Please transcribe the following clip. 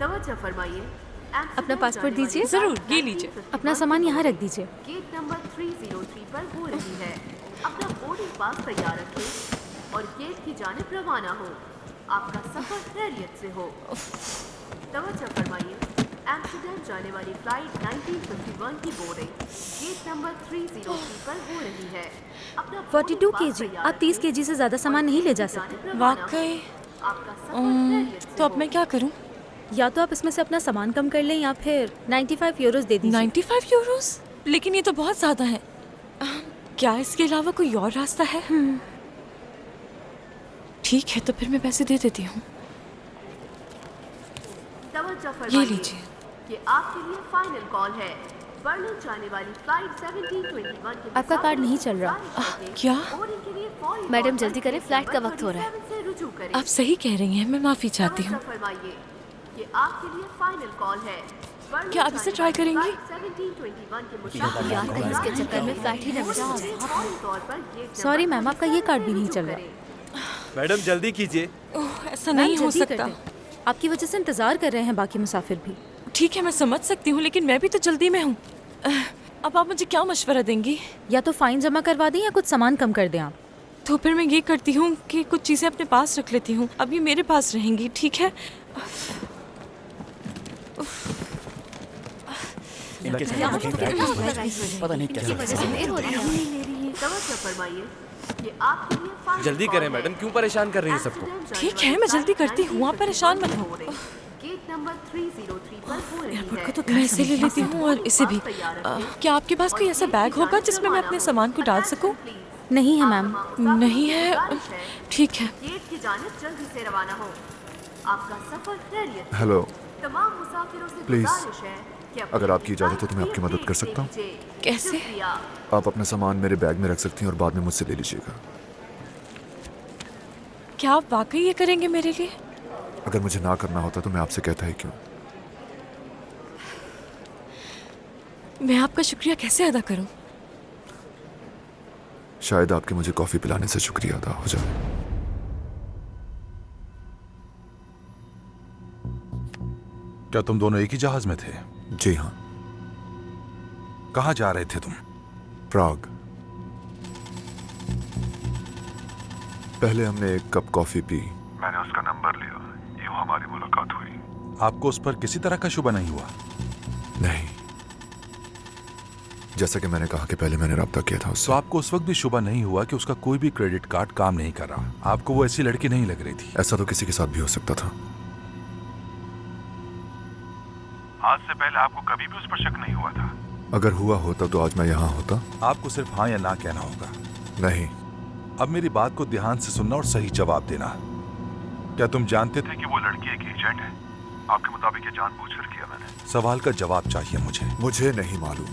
तवज्जो फरमाइए। अपना पासपोर्ट दीजिए। जरूर, ये लीजिए। अपना सामान यहाँ रख दीजिए। गेट नंबर 303 पर हो रही है। अपना बोर्डिंग पास तैयार रखें और गेट की जानिब रवाना हो। आपका सफर खैरियत से हो। तवज्जो फरमाइए, एम्स्टर्डम जाने वाली फ्लाइट 1951 की बोर्डिंग गेट नंबर 303 पर हो रही है। अपना 42 kg। आप 30 kg से ज्यादा सामान नहीं ले जा सकते। वाकई? आपका सफर खैरियत से तो अब हो। मैं क्या करूं? या तो आप इसमें से अपना सामान कम कर लें या फिर 95 यूरोस दे दीजिए। 95 यूरोस? लेकिन ये तो बहुत ज्यादा है। क्या इसके अलावा कोई और रास्ता है? ठीक है, तो फिर मैं पैसे दे देती हूँ। तवज्जो ये फरमाइए लीजिए। कि आपके लिए फाइनल कॉल है। बर्लिन जाने वाली फ्लाइट 1721 के आपका कार्ड नहीं चल रहा। क्या? बोर्डिंग के लिए फौरी मैडम, कॉल जल्दी पर करें, गेट फ्लाइट का नंबर वक्त हो रहा है। 37 से रुजू करें। आप सही कह रही हैं, मैं माफी चाहती हूँ। तवज्जो फरमाइए कि आपके लिए फाइनल कॉल है। बर्लिन क्या आप इसे जाने ट्राई वाली करेंगी? फ्लाइट 1721 के मुसाफिर यार, कहीं इसके चक्कर में फ्लाइट ही न मिस हो जाए। फौरी तौर पर गेट सॉरी नंबर मैम, आपका ये 37 कार्ड भी से नहीं रुजू चल रहा। करें। मैडम जल्दी कीजिए। ओह, ऐसा मैम, नहीं हो जल्दी सकता। कर दें। आपकी वजह से इंतजार कर रहे हैं बाकी मुसाफिर भी। ठीक है, मैं समझ सकती हूँ, लेकिन मैं भी तो जल्दी में हूँ। अब आप मुझे क्या मशवरा देंगी? या तो फाइन जमा करवा दें या कुछ सामान कम कर दें आप। तो फिर मैं ये करती हूँ कि कुछ चीज़ें अपने पास रख लेती हूँ। अब ये मेरे पास रहेंगी, ठीक है? पता नहीं कैसे तवज्जो फरमाइए कि आपके लिए फाइनल जल्दी कॉल करें है। मैडम, क्यों परेशान कर रही हैं सबको? एम्स्टर्डम जाने ठीक है, वाली मैं जल्दी फ्लाइट करती हूँ, आप परेशान मत हो। 1951 गेट नंबर 303 पर हो रही है। मैं इसे ले लेती हूँ और इसे भी। क्या आपके पास कोई ऐसा बैग होगा जिसमें मैं अपने सामान को डाल सकूँ? नहीं है मैम। नहीं है? ठीक है। गेट की जानिब जल्दी से रवाना हो। आपका सफर खैरियत। हेलो, तमाम मुसाफिरों से प्लीज, गुजारिश है कि अपनी अगर आपकी इजाज़त हो तो मैं आपकी मदद कर सकता हूँ। लीजिए। कैसे? शुक्रिया। आप अपना सामान मेरे बैग में रख सकती हैं और बाद में मुझसे ले लीजिएगा। क्या आप वाकई ये करेंगे मेरे लिए? अगर मुझे ना करना होता तो मैं आपसे कहता ही क्यों। मैं आपका शुक्रिया कैसे अदा करूं? शायद आपके मुझे कॉफ़ी पिलाने से शुक्रिया अदा हो जाए। क्या तुम दोनों एक ही जहाज में थे? जी हाँ, कहाँ जा रहे थे तुम? प्राग। पहले हमने एक कप कॉफी पी, मैंने उसका नंबर लिया, यूं हमारी मुलाकात हुई। आपको उस पर किसी तरह का शुबा नहीं हुआ? नहीं, जैसा कि मैंने कहा कि पहले मैंने रब्ता किया था तो उससे। आपको उस वक्त भी शुबा नहीं हुआ कि उसका कोई भी क्रेडिट कार्ड काम नहीं कर रहा? आपको वो ऐसी लड़की नहीं लग रही थी? ऐसा तो किसी के साथ भी हो सकता था। आज से पहले आपको कभी भी उस पर शक नहीं हुआ था? अगर हुआ होता तो आज मैं यहाँ होता। आपको सिर्फ हाँ या ना कहना होगा। नहीं। अब मेरी बात को ध्यान से सुनना और सही जवाब देना। क्या तुम जानते थे कि वो लड़की एक एजेंट है? आपके मुताबिक ये जानबूझकर किया मैंने। सवाल का जवाब चाहिए मुझे। मुझे नहीं मालूम।